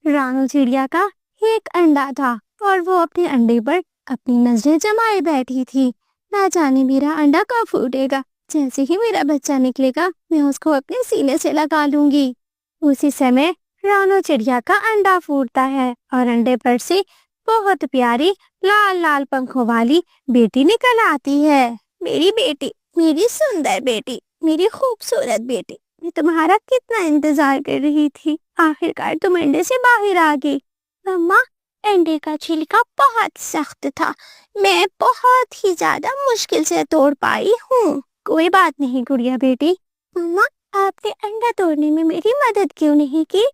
रानू चिड़िया का एक अंडा था और वो अपने अंडे पर अपनी नजरें जमाए बैठी थी। ना जाने मेरा अंडा कब फूटेगा। जैसे ही मेरा बच्चा निकलेगा मैं उसको अपने सीने से लगा लूंगी। उसी समय रानू चिड़िया का अंडा फूटता है और अंडे पर से बहुत प्यारी लाल लाल पंखों वाली बेटी निकल आती है। मेरी बेटी, मेरी सुंदर बेटी, मेरी खूबसूरत बेटी, मैं तुम्हारा कितना इंतजार कर रही थी। आखिरकार तुम अंडे से बाहर आ गई। मम्मा, अंडे का छिलका बहुत सख्त था। मैं बहुत ही ज्यादा मुश्किल से तोड़ पाई हूँ। कोई बात नहीं गुड़िया बेटी। मम्मा, आपने अंडा तोड़ने में मेरी मदद क्यों नहीं की?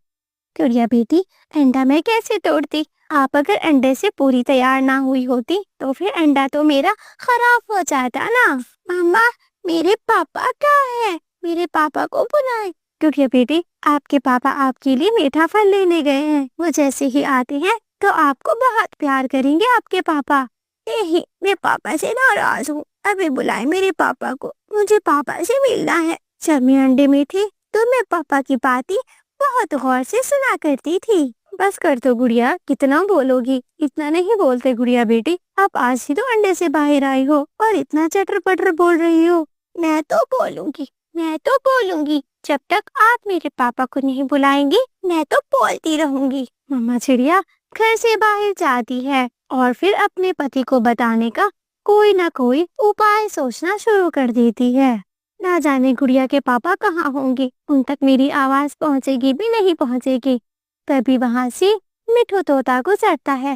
गुड़िया बेटी, अंडा मैं कैसे तोड़ती? आप अगर अंडे से पूरी तैयार ना हुई होती तो फिर अंडा तो मेरा खराब हो जाता ना। मम्मा, मेरे पापा कहाँ है? मेरे पापा को बुलाए। गुड़िया बेटी, आपके पापा आपके लिए मीठा फल लेने गए हैं। वो जैसे ही आते हैं तो आपको बहुत प्यार करेंगे आपके पापा। नहीं, मैं पापा से नाराज हूँ। अभी बुलाए मेरे पापा को, मुझे पापा से मिलना है। जब मैं अंडे में थी तो मैं पापा की बातें बहुत गौर से सुना करती थी। बस कर दो गुड़िया, कितना बोलोगी? इतना नहीं बोलते गुड़िया बेटी। आप आज ही तो अंडे से बाहर आई हो और इतना चटर पटर बोल रही हो। मैं तो बोलूंगी, मैं तो बोलूंगी। जब तक आप मेरे पापा को नहीं बुलाएंगी मैं तो बोलती रहूंगी। मम्मा चिड़िया घर से बाहर जाती है और फिर अपने पति को बताने का कोई ना कोई उपाय सोचना शुरू कर देती है। ना जाने गुड़िया के पापा कहाँ होंगे, उन तक मेरी आवाज पहुँचेगी भी नहीं पहुँचेगी। तभी वहाँ से मिठू तोता गुजरता है।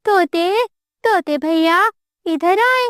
तोते, तोते भैया, इधर आए।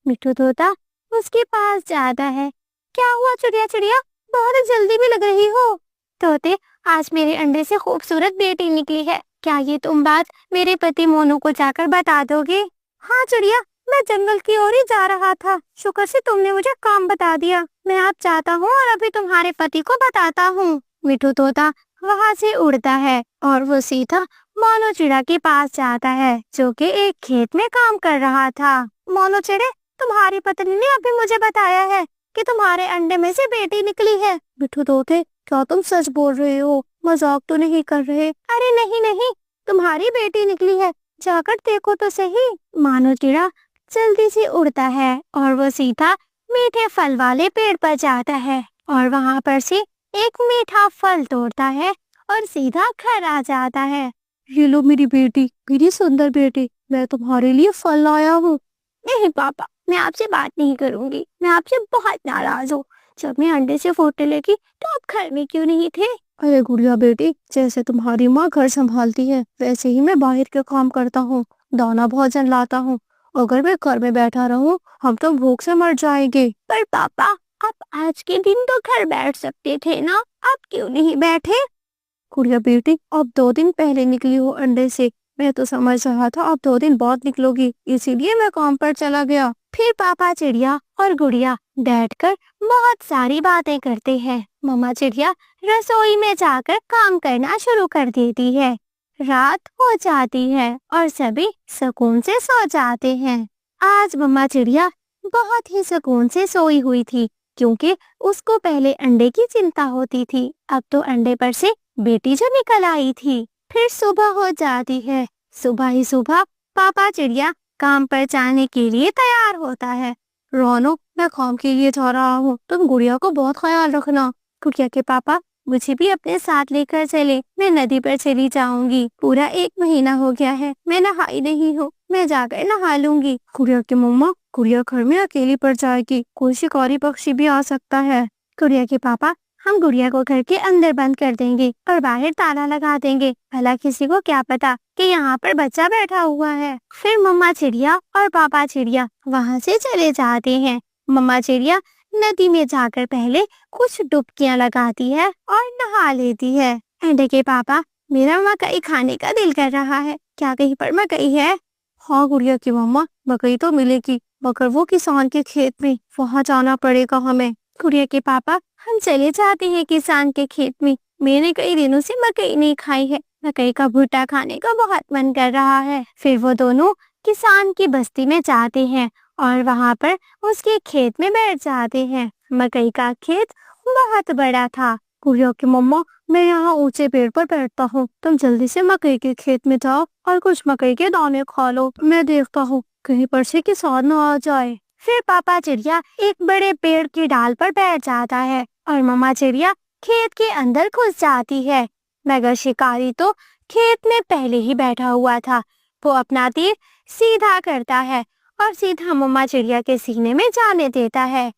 मिठू तोता उसके पास जाता है। क्या हुआ चिड़िया चिड़िया, बहुत जल्दी भी लग रही हो। तोते, आज मेरे अंडे से खूबसूरत बेटी निकली है। क्या ये तुम बात मेरे पति मोनू को जाकर बता दोगे? हाँ चिड़िया, मैं जंगल की ओर ही जा रहा था। शुक्र से तुमने मुझे काम बता दिया। मैं अब जाता हूँ और अभी तुम्हारे पति को बताता हूँ। मिठू तोता वहाँ से उड़ता है और वो सीधा मोनू चिड़ा के पास जाता है जो कि एक खेत में काम कर रहा था। मोनू चिड़े, तुम्हारी पत्नी ने अभी मुझे बताया है कि तुम्हारे अंडे में से बेटी निकली है। मिठू तोते, क्या तुम सच बोल रहे हो? मजाक तो नहीं कर रहे? अरे नहीं नहीं, तुम्हारी बेटी निकली है, जाकर देखो तो सही। मोनू चिड़ा जल्दी से उड़ता है और वो सीधा मीठे फल वाले पेड़ पर जाता है और वहाँ पर से एक मीठा फल तोड़ता है और सीधा घर आ जाता है। ये लो मेरी बेटी, मेरी सुंदर बेटी, मैं तुम्हारे लिए फल लाया हूँ। नहीं पापा, मैं आपसे बात नहीं करूंगी। मैं आपसे बहुत नाराज हूँ। जब मैं अंडे से फोटो लेगी तो आप घर में क्यों नहीं थे? अरे गुड़िया बेटी, जैसे तुम्हारी माँ घर संभालती है वैसे ही मैं बाहर के काम करता हूँ, दाना भोजन लाता हूँ। अगर मैं घर में बैठा रहूं हम तो भूख से मर जाएंगे। पर पापा, आप आज के दिन तो घर बैठ सकते थे ना, आप क्यों नहीं बैठे? गुड़िया बेटी, अब 2 दिन पहले निकली हो अंडे से। मैं तो समझ रहा था अब 2 दिन बाद निकलोगी, इसीलिए मैं काम पर चला गया। फिर पापा चिड़िया और गुड़िया बैठकर बहुत सारी बातें करते हैं। मम्मा चिड़िया रसोई में जाकर काम करना शुरू कर देती है। रात हो जाती है और सभी सुकून से सो जाते हैं। आज मम्मा चिड़िया बहुत ही सुकून से सोई हुई थी क्योंकि उसको पहले अंडे की चिंता होती थी। अब तो अंडे पर से बेटी जो निकल आई थी। फिर सुबह हो जाती है। सुबह ही सुबह पापा चिड़िया काम पर जाने के लिए तैयार होता है। रोनो, मैं काम के लिए जा रहा हूँ, तुम गुड़िया को बहुत ख्याल रखना। गुड़िया के पापा, मुझे भी अपने साथ लेकर चले, मैं नदी पर चली जाऊंगी। पूरा 1 महीना हो गया है मैं नहाई नहीं हूँ, मैं जाकर नहा लूंगी। गुड़िया की मम्मा, गुड़िया घर में अकेली पड़ जाएगी, कोई शिकारी पक्षी भी आ सकता है। गुड़िया के पापा, हम गुड़िया को घर के अंदर बंद कर देंगे और बाहर ताला लगा देंगे, भला किसी को क्या पता कि यहाँ पर बच्चा बैठा हुआ है। फिर मम्मा चिड़िया और पापा चिड़िया वहाँ से चले जाते हैं। मम्मा चिड़िया नदी में जाकर पहले कुछ डुबकियां लगाती है और नहा लेती है। अंडे के पापा, मेरा मकई खाने का दिल कर रहा है, क्या कहीं पर मकई है? हाँ गुड़िया की मम्मा, मकई तो मिलेगी, मगर वो किसान के खेत में, वहाँ जाना पड़ेगा हमें। गुड़िया के पापा, हम चले जाते हैं किसान के खेत में। मैंने कई दिनों से मकई नहीं खाई है, मकई का भुट्टा खाने का बहुत मन कर रहा है। फिर वो दोनों किसान की बस्ती में जाते हैं और वहाँ पर उसके खेत में बैठ जाते हैं। मकई का खेत बहुत बड़ा था गुड़िया की मम्मा, मैं यहाँ ऊंचे पेड़ पर बैठता हूँ, तुम जल्दी से मकई के खेत में जाओ और कुछ मकई के दाने खा लो। मैं देखता हूँ कहीं पर से किसान न आ जाए। फिर पापा चिड़िया एक बड़े पेड़ की डाल पर बैठ जाता है और मम्मा चिड़िया खेत के अंदर घुस जाती है। मगर शिकारी तो खेत में पहले ही बैठा हुआ था। वो अपना तीर सीधा करता है और सीधा मम्मा चिड़िया के सीने में जाने देता है।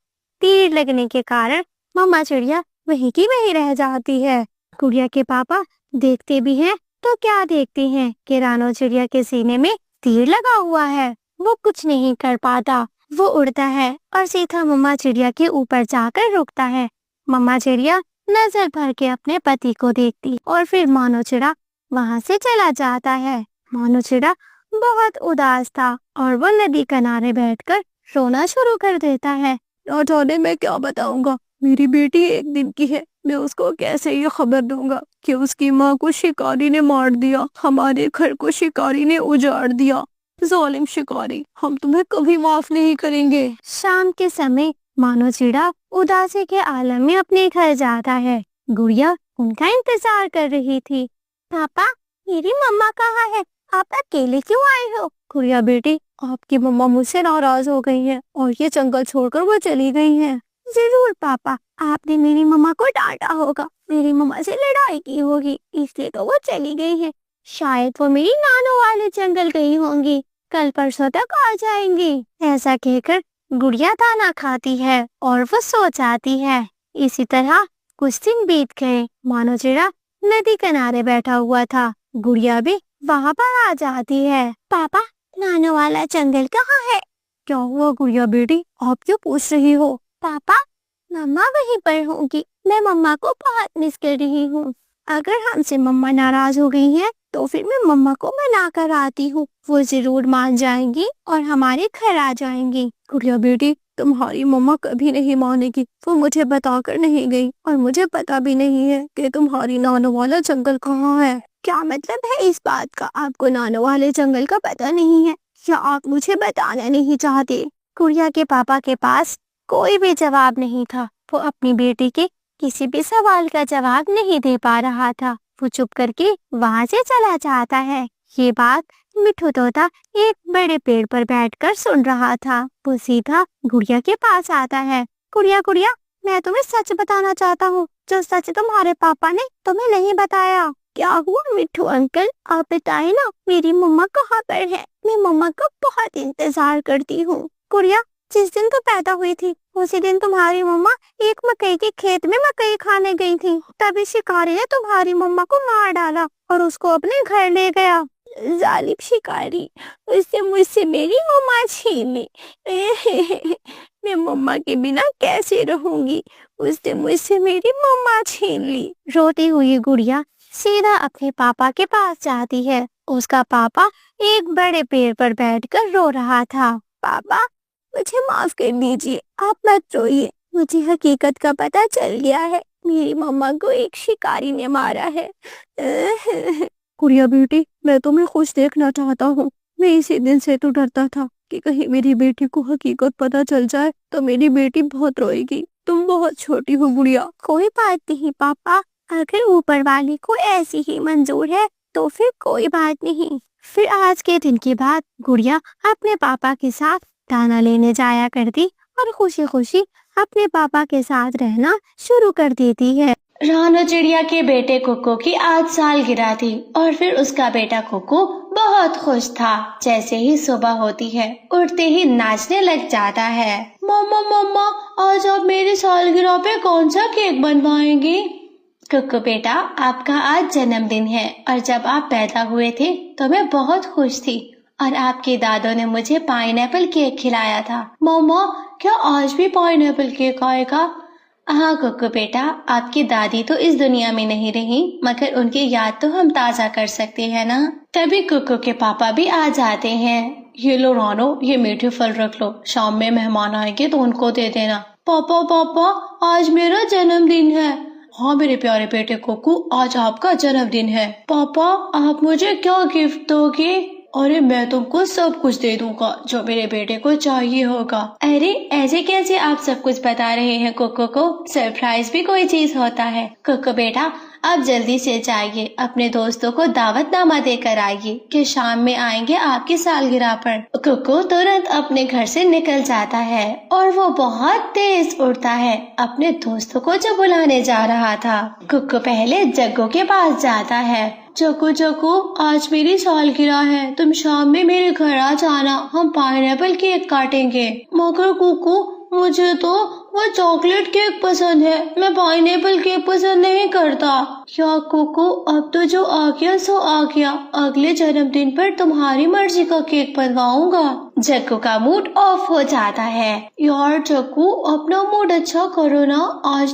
तीर लगने के कारण मम्मा चिड़िया वहीं की वहीं रह जाती है। गुड़िया के पापा देखते भी हैं तो क्या देखते हैं कि रानो चिड़िया के सीने में तीर लगा हुआ है। वो कुछ नहीं कर पाता। वो उड़ता है और सीधा मम्मा चिड़िया के ऊपर जाकर रुकता है। मम्मा चिड़िया नजर भर के अपने पति को देखती और फिर मानो चिड़ा वहाँ से चला जाता है। मानो चिड़ा बहुत उदास था और वो नदी किनारे बैठकर रोना शुरू कर देता है। ना जाने मैं क्या बताऊंगा, मेरी बेटी 1 दिन की है, मैं उसको कैसे ये खबर दूंगा कि उसकी माँ को शिकारी ने मार दिया, हमारे घर को शिकारी ने उजाड़ दिया। जालिम शिकारी, हम तुम्हें कभी माफ नहीं करेंगे। शाम के समय मानो चिड़ा उदासी के आलम में अपने घर जाता है। गुड़िया उनका इंतजार कर रही थी। पापा, मेरी मम्मा कहाँ है? आप अकेले क्यों आए हो? गुड़िया बेटी, आपकी मम्मा मुझसे नाराज हो गई हैं और ये जंगल छोड़कर वो चली गई हैं। जरूर पापा, आपने मेरी मम्मा को डांटा होगा, मेरी मम्मा से लड़ाई की होगी, इसलिए तो वो चली गई है। शायद वो मेरी नानों वाले जंगल गई होंगी, कल परसों तक आ जाएंगी। ऐसा कहकर गुड़िया दाना खाती है और वो सो जाती है। इसी तरह कुछ दिन बीत गए। मानो चिड़ा नदी किनारे बैठा हुआ था। गुड़िया भी वहाँ पर आ जाती है। पापा, नानो वाला जंगल कहाँ है? क्या हुआ गुड़िया बेटी, आप क्यों पूछ रही हो? पापा, मम्मा वहीं पर होंगी, मैं मम्मा को बहुत मिस कर रही हूँ। अगर हमसे मम्मा नाराज हो गई हैं, तो फिर मैं मम्मा को मना कर आती हूँ, वो जरूर मान जाएंगी और हमारे घर आ जाएंगी। गुड़िया बेटी, तुम्हारी मम्मा कभी नहीं मानेगी, वो मुझे बताकर नहीं गई और मुझे पता भी नहीं है कि तुम्हारी नानो वाला जंगल कहाँ है। क्या मतलब है इस बात का? आपको नानो वाले जंगल का पता नहीं है या आप मुझे बताना नहीं चाहते? गुड़िया के पापा के पास कोई भी जवाब नहीं था। वो अपनी बेटी के किसी भी सवाल का जवाब नहीं दे पा रहा था। वो चुप करके वहाँ से चला जाता है। ये बात मिठू तोता एक बड़े पेड़ पर बैठकर सुन रहा था। वो सीधा गुड़िया के पास आता है। गुड़िया गुड़िया, मैं तुम्हें सच बताना चाहता हूँ, जो सच तुम्हारे पापा ने तुम्हें नहीं बताया। क्या हुआ मिठू अंकल, आप बताए ना, मेरी मम्मा कहाँ पर है? मैं मम्मा का बहुत इंतजार करती हूँ। गुड़िया, जिस दिन तू पैदा हुई थी उसी दिन तुम्हारी मम्मा एक मकई के खेत में मकई खाने गई थी। तभी शिकारी ने तुम्हारी मम्मा को मार डाला और उसको अपने घर ले गया। जालिम शिकारी, उससे मुझसे मेरी मम्मा छीन ली। मैं मम्मा के बिना कैसे रहूंगी, उसने मुझसे मेरी मम्मा छीन ली। रोती हुई गुड़िया सीधा अपने पापा के पास जाती है। उसका पापा एक बड़े पेड़ पर बैठकर रो रहा था। पापा, मुझे माफ कर दीजिए, आप मत रोइए, मुझे हकीकत का पता चल गया है, मेरी मम्मा को एक शिकारी ने मारा है। गुड़िया बेटी, मैं तुम्हें खुश देखना चाहता हूँ। मैं इसी दिन से तो डरता था कि कहीं मेरी बेटी को हकीकत पता चल जाए तो मेरी बेटी बहुत रोएगी। तुम बहुत छोटी हो गुड़िया। कोई बात नहीं पापा, अगर ऊपर वाले को ऐसी ही मंजूर है तो फिर कोई बात नहीं। फिर आज के दिन के बाद गुड़िया अपने पापा के साथ दाना लेने जाया करती और खुशी खुशी अपने पापा के साथ रहना शुरू कर देती है। रानो चिड़िया के बेटे कोको की आज सालगिरह थी और फिर उसका बेटा कोको बहुत खुश था। जैसे ही सुबह होती है उठते ही नाचने लग जाता है। मम्मा मम्मा, आज आप मेरी सालगिरह पे कौन सा केक बनवाएंगी? कोको बेटा, आपका आज जन्मदिन है और जब आप पैदा हुए थे तो मैं बहुत खुश थी और आपके दादों ने मुझे पाइनएप्पल केक खिलाया था। मम्मा, क्या आज भी पाइनएप्पल केक आएगा? हाँ कोको बेटा, आपकी दादी तो इस दुनिया में नहीं रही, मगर उनकी याद तो हम ताजा कर सकते हैं ना। तभी कोको के पापा भी आ जाते हैं। ये लो रानो, ये मीठे फल रख लो, शाम में मेहमान आएंगे तो उनको दे देना। पापा पापा, आज मेरा जन्मदिन है। हाँ मेरे प्यारे बेटे कोको, आज आपका जन्मदिन है। पापा, आप मुझे क्या गिफ्ट दोगे? अरे मैं तुमको सब कुछ दे दूंगा जो मेरे बेटे को चाहिए होगा। अरे ऐसे कैसे आप सब कुछ बता रहे हैं कोको को? सरप्राइज भी कोई चीज होता है। कोको बेटा आप जल्दी से जाइए, अपने दोस्तों को दावतनामा देकर आइए कि शाम में आएंगे आपकी सालगिरह पर। कोको तुरंत अपने घर से निकल जाता है और वो बहुत तेज उड़ता है अपने दोस्तों को जो बुलाने जा रहा था। कोको पहले जग्गू के पास जाता है। जग्गू जग्गू आज मेरी सालगिरह है, तुम शाम में मेरे घर आ जाना, हम पाइनएप्पल केक काटेंगे। मगर कुकू मुझे तो वो चॉकलेट केक पसंद है, मैं पाइनएप्पल केक पसंद नहीं करता। क्या कुकू अब तो जो आ गया सो आ गया, अगले जन्मदिन पर तुम्हारी मर्जी का केक बनवाऊंगा। जग्गू का मूड ऑफ हो जाता है। यार जग्गू अपना मूड अच्छा करो ना, आज तो